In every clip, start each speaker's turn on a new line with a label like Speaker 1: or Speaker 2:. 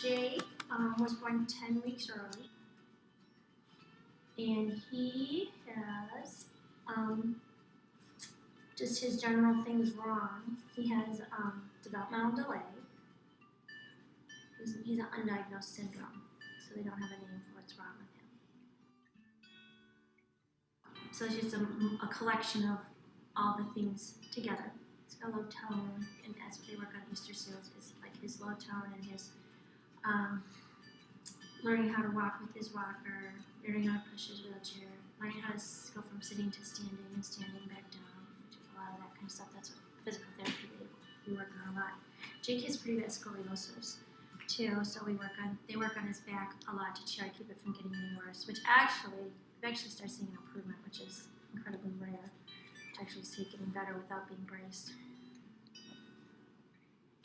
Speaker 1: Jake was born 10 weeks early, and he has just his general things wrong. He has developmental delay. He's an undiagnosed syndrome, so they don't have a name for what's wrong with him. So it's just a collection of all the things together. He's got low tone, and that's what they work on Easterseals, is like his low tone and his learning how to walk with his walker, learning how to push his wheelchair, learning how to go from sitting to standing and standing back down, which is a lot of that kind of stuff. That's what physical therapy we work on a lot. Jake has pretty bad scoliosis too, so they work on his back a lot to try to keep it from getting any worse, which we've actually started seeing an improvement, which is incredibly rare to actually see it getting better without being braced.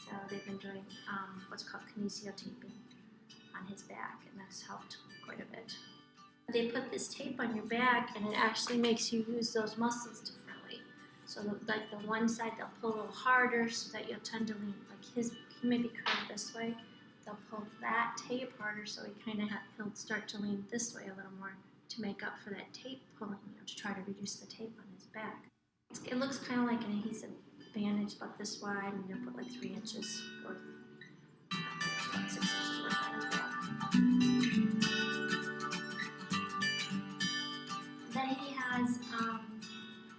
Speaker 1: So they've been doing what's called kinesiotaping on his back, and that's helped quite a bit. They put this tape on your back, and it actually makes you use those muscles differently. So like the one side, they'll pull a little harder so that you'll tend to lean. Like he may be curved this way. They'll pull that tape harder, so he'll start to lean this way a little more to make up for that tape pulling, to try to reduce the tape on his back. It looks kind of like an adhesive bandage, about this wide, and you'll put like 3 inches worth, about 6 inches worth on his back. Then he has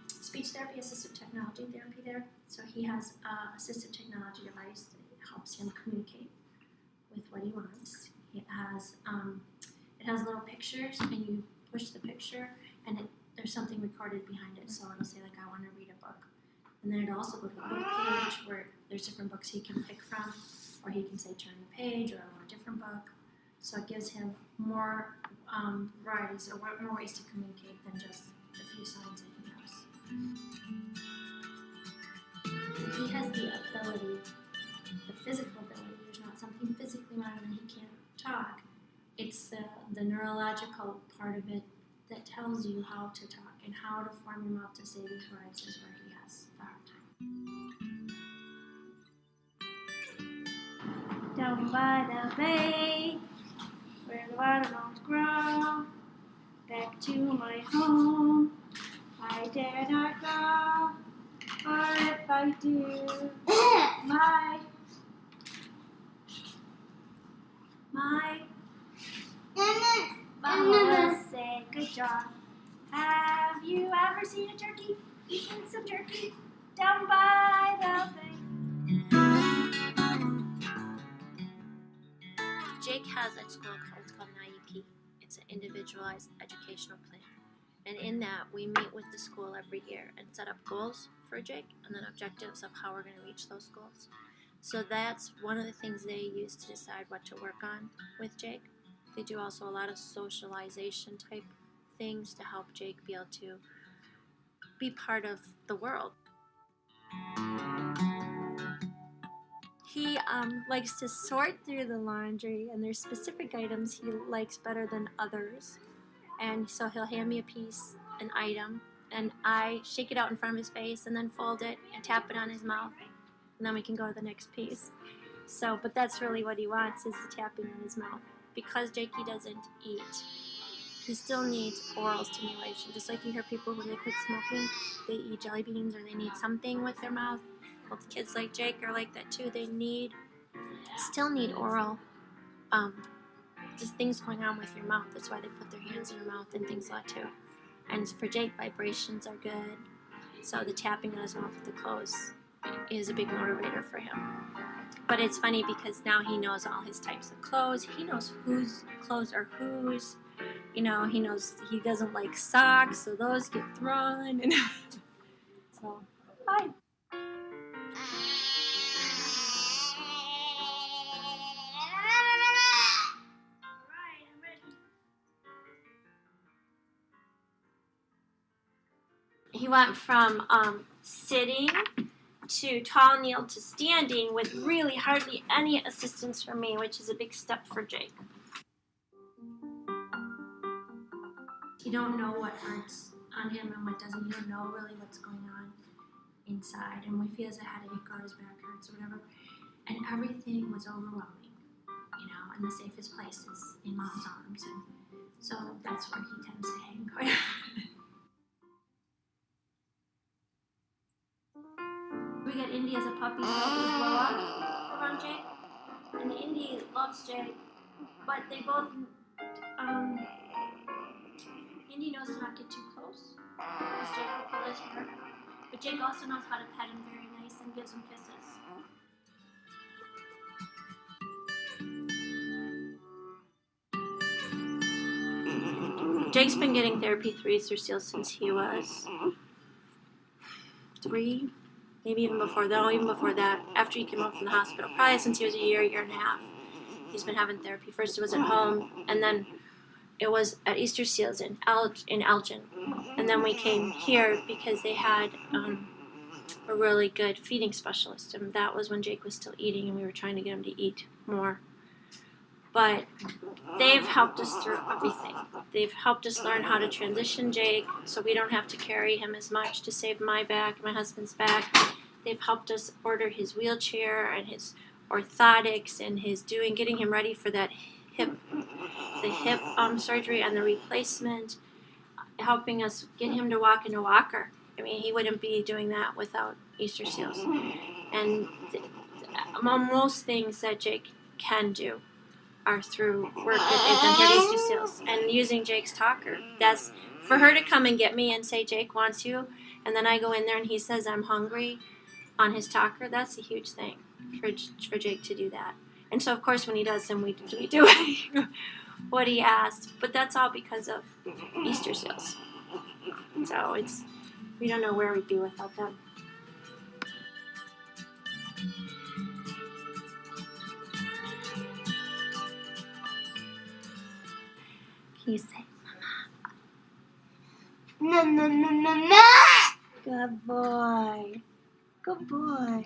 Speaker 1: speech therapy, assistive technology therapy there. So he has assistive technology device that helps him communicate with what he wants. It has little pictures, and you push the picture, and there's something recorded behind it. So it'll say like, I want to read a book. And then it'll also go to a book page where there's different books he can pick from, or he can say turn the page, or I want a different book. So it gives him more varieties, or more ways to communicate than just the few signs that he knows. He has the ability, the physical ability. There's not something physically wrong and he can't talk. It's the neurological part of it that tells you how to talk and how to form your mouth to say these words is where he has the hard time. Down by the bay, where the watermelons grow, back to my home, I dare not go, or if I do, my mama will say good job. Have you ever seen a turkey eating some turkey down by the bay? Jake has at school what's called an IEP. It's an individualized educational plan. And in that, we meet with the school every year and set up goals for Jake and then objectives of how we're going to reach those goals. So that's one of the things they use to decide what to work on with Jake. They do also a lot of socialization type things to help Jake be able to be part of the world. He likes to sort through the laundry, and there's specific items he likes better than others. And so he'll hand me an item, and I shake it out in front of his face and then fold it and tap it on his mouth, and then we can go to the next piece. So, but that's really what he wants, is the tapping on his mouth. Because Jakey doesn't eat, he still needs oral stimulation. Just like you hear people when they quit smoking, they eat jelly beans or they need something with their mouth. Well, kids like Jake are like that too. They still need oral, just things going on with your mouth. That's why they put their hands in your mouth and things like that too. And for Jake, vibrations are good. So the tapping on his mouth with the clothes is a big motivator for him. But it's funny because now he knows all his types of clothes. He knows whose clothes are whose. He knows he doesn't like socks, so those get thrown. And so, hi. He went from sitting to tall kneel to standing with really hardly any assistance from me, which is a big step for Jake. You don't know what hurts on him and what doesn't. You don't know really what's going on inside, and if he has a headache or his back hurts or whatever. And everything was overwhelming. you know, and the safest place is in mom's arms, and so that's where he tends to hang quite. We got Indy as a puppy, so he would blow up around Jake, and Indy loves Jake, but they both, Indy knows to not get too close, because Jake will pull his hair, but Jake also knows how to pet him very nice and gives him kisses. Jake's been getting therapy through Easterseals since he was 3, maybe even before that. No, even before that, after he came home from the hospital, probably since he was a year and a half. He's been having therapy. First it was at home, and then it was at Easterseals in Elgin. And then we came here because they had a really good feeding specialist, and that was when Jake was still eating, and we were trying to get him to eat more. But they've helped us through everything. They've helped us learn how to transition Jake so we don't have to carry him as much, to save my back, my husband's back. They've helped us order his wheelchair and his orthotics and getting him ready for that hip surgery and the replacement, helping us get him to walk in a walker. I mean, he wouldn't be doing that without Easterseals. And most things that Jake can do are through work that they've done here at Easterseals. And using Jake's talker, that's for her to come and get me and say, Jake wants you, and then I go in there and he says, I'm hungry, on his talker, that's a huge thing for Jake to do that. And so, of course, when he does, then we do what he asked. But that's all because of Easterseals. So we don't know where we'd be without them. Can you say, Mama? No. Good boy. Good boy.